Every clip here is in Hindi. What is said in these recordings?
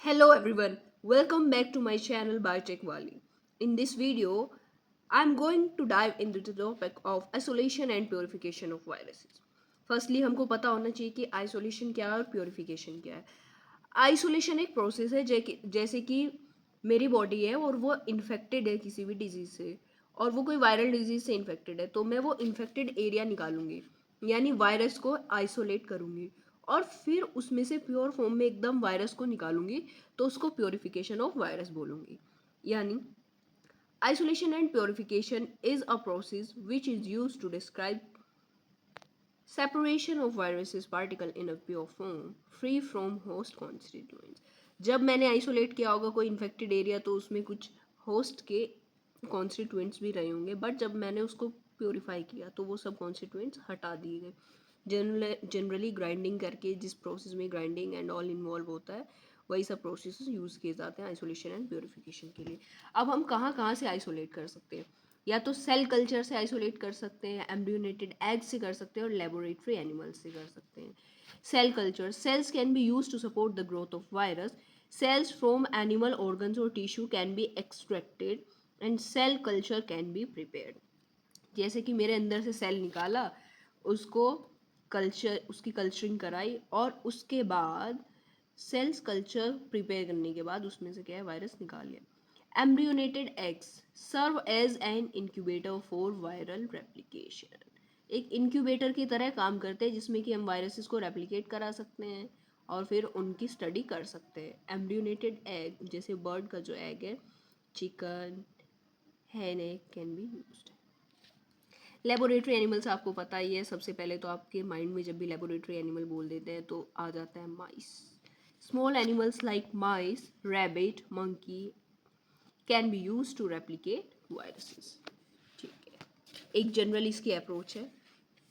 Hello everyone, welcome back to my channel Biotech Wali. In this video, I'm going to dive into the topic of isolation and purification of viruses. Firstly, हमको पता होना चाहिए कि isolation क्या है और purification क्या है. Isolation एक प्रोसेस है जैसे कि मेरी बॉडी है और वो इन्फेक्टेड है किसी भी डिजीज से और वो कोई वायरल डिजीज से इन्फेक्टेड है तो मैं वो इन्फेक्टेड एरिया निकालूंगी यानी वायरस को आइसोलेट करूंगी और फिर उसमें से प्योर फॉर्म में एकदम वायरस को निकालूंगी तो उसको प्योरिफिकेशन ऑफ वायरस बोलूंगी यानी isolation and purification is a process which is used to describe separation of viruses particle in a pure form free from host constituents. जब मैंने आइसोलेट किया होगा कोई इन्फेक्टेड एरिया तो उसमें कुछ होस्ट के कॉन्स्टिट्यूएंट्स भी रहे होंगे बट जब मैंने उसको प्योरीफाई किया तो वो सब कॉन्स्टिट्यूएंट्स हटा दिए गए. जनरली ग्राइंडिंग करके जिस प्रोसेस में ग्राइंडिंग एंड ऑल इन्वॉल्व होता है वही सब प्रोसेस यूज़ किए जाते हैं आइसोलेशन एंड प्योरीफिकेशन के लिए. अब हम कहाँ कहाँ से आइसोलेट कर सकते हैं. या तो सेल कल्चर से आइसोलेट कर सकते हैं, एम्ब्रियोनेटेड एग से कर सकते हैं और लेबोरेटरी एनिमल्स से कर सकते हैं. Cell culture cells can be use to support the growth of virus. Cells from animal organs और tissue can be extracted and cell culture can be prepared. जैसे कि मेरे अंदर से सेल निकाला, उसको उसकी कल्चरिंग कराई और उसके बाद सेल्स कल्चर प्रिपेयर करने के बाद उसमें से क्या है वायरस निकाल लिया. Embryonated eggs serve as an incubator for viral replication. एक इंक्यूबेटर की तरह काम करते हैं जिसमें कि हम वायरसेस को रेप्लिकेट करा सकते हैं और फिर उनकी स्टडी कर सकते हैं. एम्ब्रियोनेटेड एग जैसे बर्ड का जो एग है, chicken, hen egg can be used. Laboratory animals आपको पता ही है. सबसे पहले तो आपके माइंड में जब भी लेबोरेटरी एनिमल बोल देते हैं तो आ जाता है mice. Small animals like mice, rabbit, monkey can be use to replicate viruses. ठीक है, एक जनरल इसकी अप्रोच है.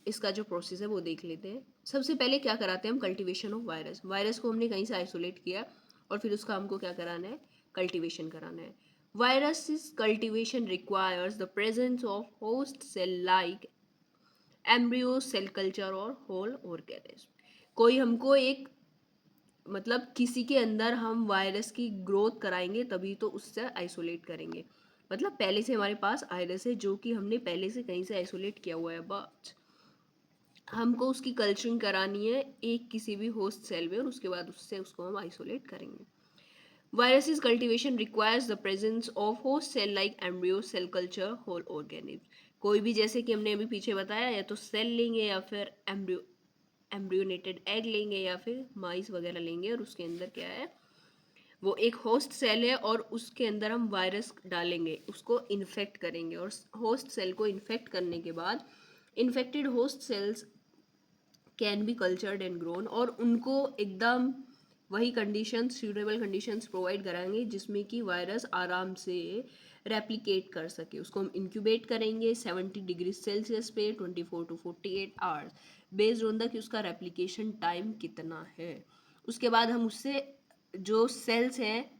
इसका जो प्रोसेस है वो देख लेते हैं. सबसे पहले क्या कराते हैं हम, कल्टीवेशन ऑफ वायरस. वायरस को हमने कहीं से आइसोलेट किया और फिर उसका हमको क्या कराना है, कल्टीवेशन कराना है. Viruses cultivation requires the presence of host cell like embryo, cell culture और whole organism. कोई हमको एक मतलब किसी के अंदर हम वायरस की ग्रोथ कराएंगे तभी तो उससे आइसोलेट करेंगे. मतलब पहले से हमारे पास वायरस है जो कि हमने पहले से कहीं से आइसोलेट किया हुआ है बट हमको उसकी कल्चरिंग करानी है एक किसी भी होस्ट सेल में और उसके बाद उससे उसको हम आइसोलेट करेंगे. Viruses cultivation requires the presence of host cell like embryo, cell culture, whole organism. कोई भी जैसे कि हमने अभी पीछे बताया या तो सेल लेंगे या फिर एम्ब्रियोनेटेड एग लेंगे या फिर माइस वगैरह लेंगे और उसके अंदर क्या है, वो एक होस्ट सेल है और उसके अंदर हम वायरस डालेंगे, उसको इन्फेक्ट करेंगे और होस्ट सेल को इन्फेक्ट करने के बाद infected host cells can B cultured and grown और उनको एकदम वही कंडीशंस, सूटेबल कंडीशंस प्रोवाइड कराएंगे जिसमें कि वायरस आराम से रेप्लिकेट कर सके. उसको हम इंक्यूबेट करेंगे 70 डिग्री सेल्सियस पे 24 to 48 hours based on the कि उसका रेप्लिकेशन टाइम कितना है. उसके बाद हम उससे जो सेल्स हैं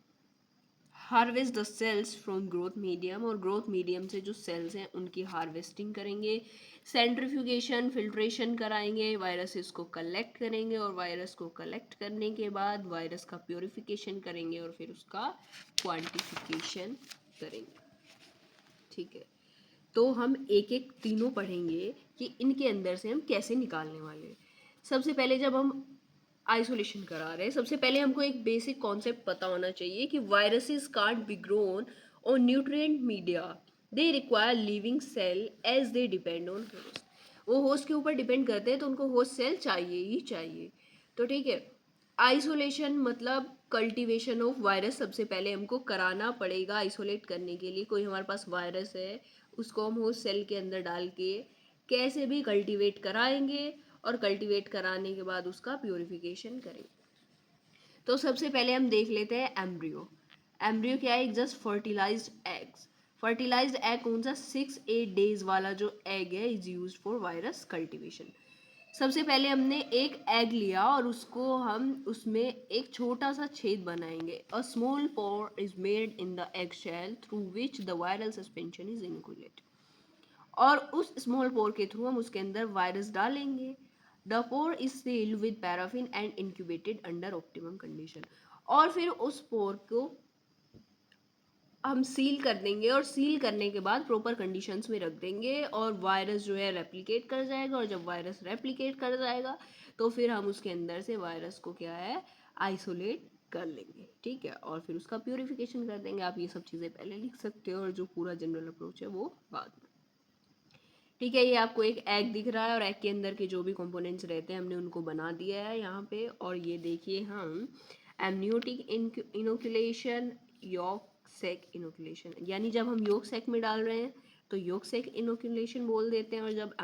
harvest the cells from growth medium और ग्रोथ मीडियम से जो सेल्स हैं उनकी हार्वेस्टिंग करेंगे. सेंट्रीफ्यूगेशन, फिल्ट्रेशन कराएंगे, वायरसेस को कलेक्ट करेंगे और वायरस को कलेक्ट करने के बाद वायरस का प्योरिफिकेशन करेंगे और फिर उसका क्वांटिफिकेशन करेंगे. ठीक है, तो हम एक एक तीनों पढ़ेंगे कि इनके अंदर से हम कैसे निकालने वाले हैं. सबसे पहले जब हम आइसोलेशन करा रहे हैं सबसे पहले हमको एक बेसिक कॉन्सेप्ट पता होना चाहिए कि viruses can't be grown on nutrient media. They require living cell as they depend on host. वो होस्ट के ऊपर डिपेंड करते हैं तो उनको होस्ट सेल चाहिए ही चाहिए. तो ठीक है, आइसोलेशन मतलब कल्टीवेशन ऑफ वायरस सबसे पहले हमको कराना पड़ेगा. आइसोलेट करने के लिए कोई हमारे पास वायरस है उसको हम होस्ट सेल के अंदर डाल के कैसे भी कल्टीवेट कराएंगे और कल्टीवेट कराने के बाद उसका प्योरिफिकेशन करेंगे. तो सबसे पहले हम देख लेते हैं एम्ब्रियो. एम्ब्रियो क्या है, एक just fertilized eggs. Fertilized egg कौन सा, 6-8 डेज वाला जो एग है is used for virus cultivation. सबसे पहले हमने एक एग लिया और उसको हम उसमें एक छोटा सा छेद बनाएंगे. A small pore is made in the egg shell through which the viral suspension is inoculated. और उस स्मॉल पोर के थ्रू हम उसके अंदर वायरस डालेंगे. The pore is sealed with paraffin and incubated under optimum condition. और फिर उस पोर को हम सील कर देंगे और सील करने के बाद प्रॉपर कंडीशंस में रख देंगे और वायरस जो है रेप्लिकेट कर जाएगा। और जब वायरस रेप्लिकेट कर जाएगा तो फिर हम उसके अंदर से वायरस को क्या है आइसोलेट कर लेंगे, ठीक है, और फिर उसका प्योरीफिकेशन कर देंगे। आप ये सब चीज़ें पहले लिख सकते हो और जो पूरा जनरल अप्रोच है वो बाद में, ठीक है। ये आपको एक एग दिख रहा है और एग के अंदर के जो भी कंपोनेंट्स रहते हैं हमने उनको बना दिया है यहाँ पे। और ये देखिए हम एमनियोटिक इनोकुलेशन, यॉक सेक इनोकुलेशन, यानी जब हम यॉक सेक में डाल रहे हैं तो यॉक सेक इनोकुलेशन बोल देते हैं, और जब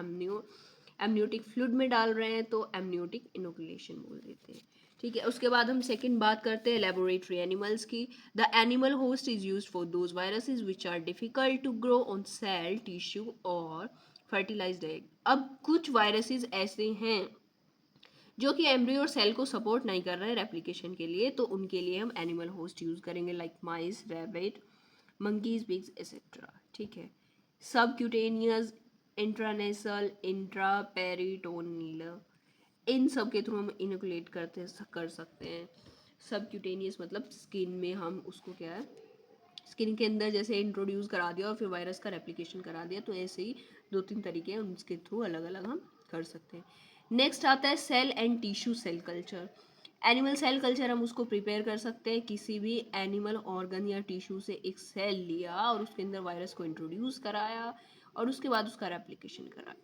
एमनियोटिक फ्लूइड में डाल रहे हैं तो एमनियोटिक इनोकुलेशन बोल देते हैं, ठीक है। उसके बाद हम सेकंड बात करते हैं लेबोरेटरी एनिमल्स की। The animal host is used for those viruses which are difficult to grow on cell tissue और फर्टिलाइज्ड एग। अब कुछ वायरसेस ऐसे हैं जो कि एम्ब्रियो और सेल को सपोर्ट नहीं कर रहे हैं रेप्लिकेशन के लिए, तो उनके लिए हम एनिमल होस्ट यूज करेंगे like mice, rabbit, monkeys, pigs etcetera, ठीक है। सबक्यूटेनियस, इंट्रानेसल, इंट्रापेरिटोनियल, इन सब के थ्रू हम इनोकुलेट कर सकते हैं। सबक्यूटेनियस मतलब स्किन में हम उसको क्या है स्किन के अंदर जैसे इंट्रोड्यूस करा दिया और फिर वायरस का रेप्लिकेशन करा दिया, तो ऐसे ही 2-3 तरीके हैं उनके थ्रू अलग अलग हम कर सकते हैं। नेक्स्ट आता है cell and tissue cell culture. Animal cell culture हम उसको प्रिपेयर कर सकते हैं, किसी भी एनिमल ऑर्गन या टिश्यू से एक सेल लिया और उसके अंदर वायरस को इंट्रोड्यूस कराया और उसके बाद उसका रेप्लिकेशन कराया।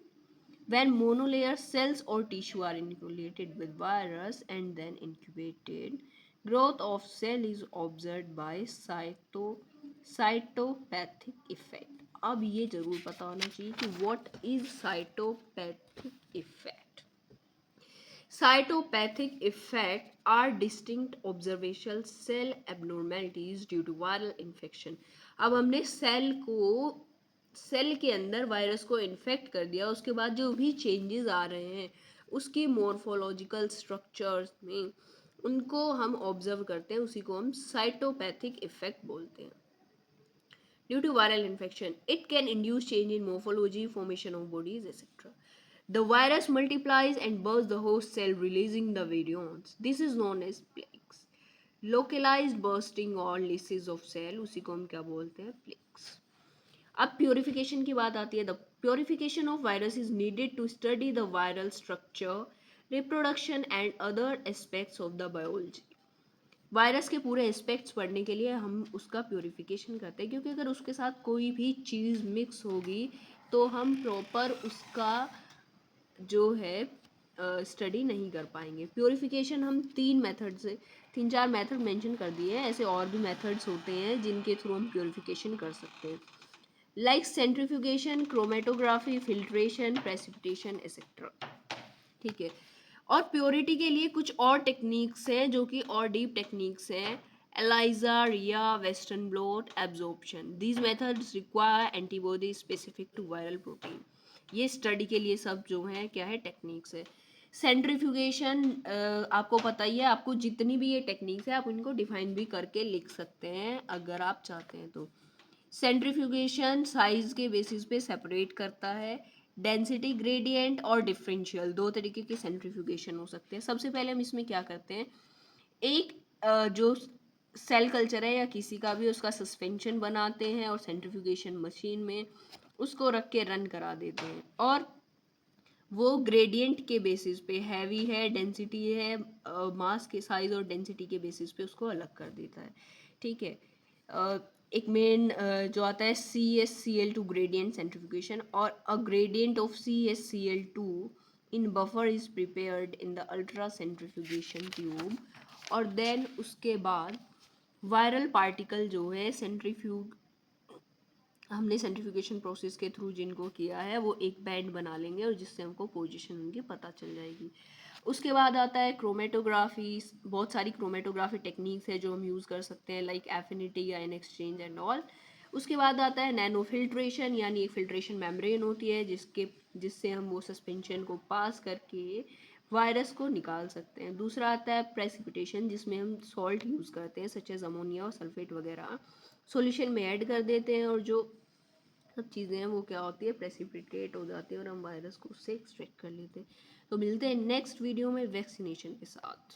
When monolayer cells or tissue are inoculated with virus and then incubated, growth of cell is observed by cytopathic effect. अब ये जरूर पता होना चाहिए कि what is cytopathic effect. Cytopathic effect are distinct observational cell abnormalities due to viral infection. अब हमने सेल के अंदर वायरस को इन्फेक्ट कर दिया, उसके बाद जो भी चेंजेस आ रहे हैं उसकी मॉर्फोलॉजिकल स्ट्रक्चर्स में उनको हम ऑब्जर्व करते हैं, उसी को हम साइटोपैथिक इफेक्ट बोलते हैं। Due to viral infection, it can induce change in morphology, formation of bodies, etc. The virus multiplies and bursts the host cell, releasing the virions. This is known as plaques. Localized bursting or lysis of cell, उसी को हम क्या बोलते हैं plaques. अब प्योरिफिकेशन की बात आती है। The purification of virus is needed to study the viral structure, reproduction and other aspects of the biology. Virus के पूरे एस्पेक्ट्स पढ़ने के लिए हम उसका प्योरिफिकेशन करते हैं, क्योंकि अगर उसके साथ कोई भी चीज़ मिक्स होगी तो हम प्रॉपर उसका जो है स्टडी नहीं कर पाएंगे। प्योरिफिकेशन हम 3-4 मेथड मेंशन कर दिए हैं, ऐसे और भी मेथड्स होते हैं जिनके थ्रू हम प्योरिफिकेशन कर सकते हैं, like centrifugation, chromatography, filtration, precipitation etcetera, ठीक है। और प्योरिटी के लिए कुछ और टेक्निक्स हैं जो कि और डीप टेक्निक्स हैं, ELISA, RIA, western blot, absorption. These methods require antibody specific to viral protein. ये स्टडी के लिए सब जो है क्या है टेक्निक्स है। सेंट्रीफ्यूगेशन आपको पता ही है, आपको जितनी भी ये टेक्निक्स है आप उनको डिफाइन भी करके लिख सकते हैं अगर आप चाहते हैं तो। सेंट्रीफ्यूगेशन साइज के बेसिस पे सेपरेट करता है। डेंसिटी ग्रेडियंट और डिफरेंशियल, 2 तरीके के सेंट्रीफ्यूगेशन हो सकते हैं। सबसे पहले हम इसमें क्या करते हैं, एक जो सेल कल्चर है या किसी का भी उसका सस्पेंशन बनाते हैं और सेंट्रीफ्यूगेशन मशीन में उसको रख के रन करा देते हैं, और वो ग्रेडियंट के बेसिस पे हैवी है, डेंसिटी है, मास के साइज और डेंसिटी के बेसिस पे उसको अलग कर देता है, ठीक है। एक मेन जो आता है CsCl2 ग्रेडियंट सेंट्रीफ्यूगेशन, और अ gradient of CsCl2 in buffer is prepared in the ultra centrifugation tube, और देन उसके बाद वायरल पार्टिकल जो है सेंट्रीफ्यूग हमने सेंट्रीफ्यूगेशन प्रोसेस के थ्रू जिनको किया है वो एक बैंड बना लेंगे और जिससे हमको पोजीशन उनकी पता चल जाएगी। उसके बाद आता है क्रोमेटोग्राफी। बहुत सारी क्रोमेटोग्राफी टेक्निक्स है जो हम यूज़ कर सकते हैं, like affinity, ion exchange and all. उसके बाद आता है नैनो फिल्ट्रेशन, यानी एक फिल्ट्रेशन मेम्ब्रेन होती है जिससे हम वो सस्पेंशन को पास करके वायरस को निकाल सकते हैं। दूसरा आता है प्रेसिपिटेशन, जिसमें हम सॉल्ट यूज़ करते हैं सच एज अमोनिया और सल्फेट वगैरह, सॉल्यूशन में ऐड कर देते हैं और जो सब चीज़ें हैं वो क्या होती है प्रेसिपिटेट हो जाती है और हम वायरस को उससे एक्सट्रैक्ट कर लेते हैं। तो मिलते हैं नेक्स्ट वीडियो में वैक्सीनेशन के साथ।